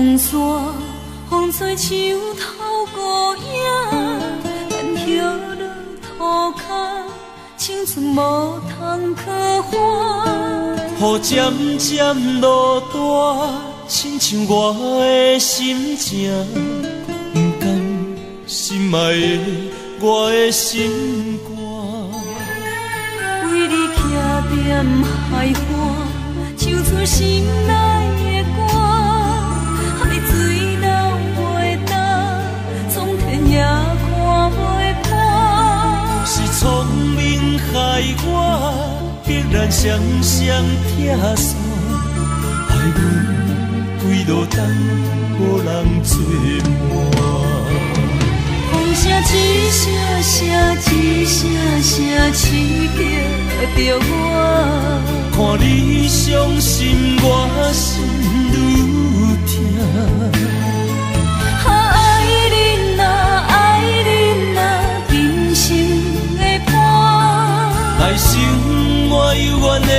风沙，风吹树头孤影，咱飘落土骹，青春无通可还。雨渐渐落大，亲像我的心情，不甘心爱的我的心肝。为你徛踮海岸，唱出心内的歌。海水流袂干，苍天也看袂破。是聪明害我，必然双双拆散。爱阮几落冬，无人作伴。风声一声声，一声声刺激着我。看你伤心，我心愈痛。爱你啊，爱你啊，今生的伴。来生我永远的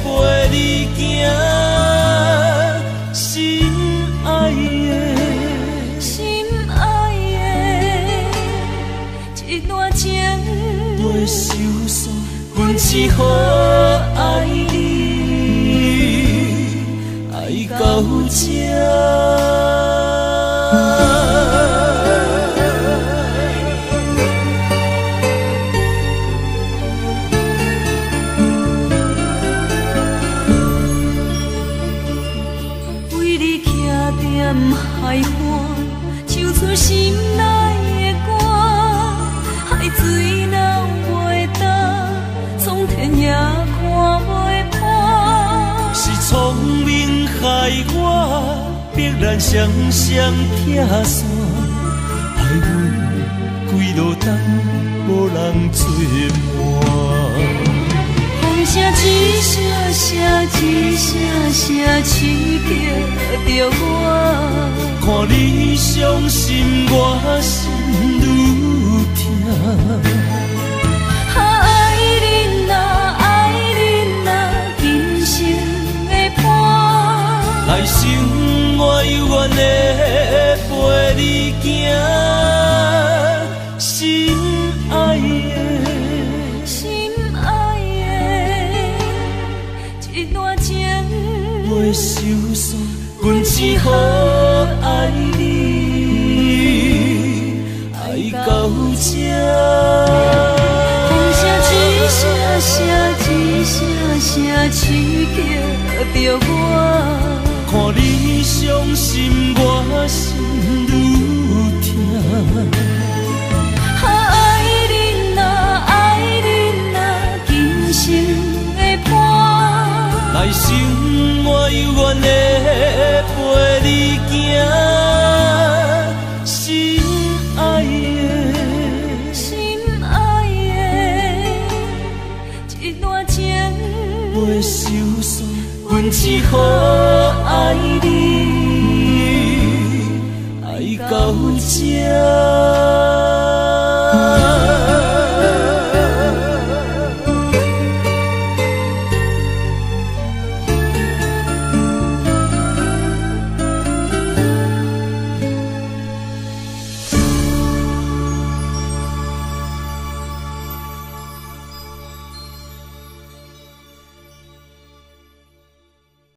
陪你行，心爱的，心爱的，一段情袂收束，阮只好爱你，爱到这。海岸，唱出心内的歌。海水流袂干，苍天也看袂破。是聪明害我，必然双双拆散。爱阮几落冬，无人作伴。风声一声声，一声声刺激着我。看你伤心，我心愈痛。爱你啊，爱你啊，今生的伴。来生我永远的陪你行，心爱的，心爱的，一段情袂收束，阮只好爱你，爱到这。风声一声声，一声声刺激着我。看你伤心，我心愈痛。爱你啊，爱你啊，今生的伴。来生我永远的陪你行，心爱的，心爱的，一段情袂收束，阮只好爱你，爱到这。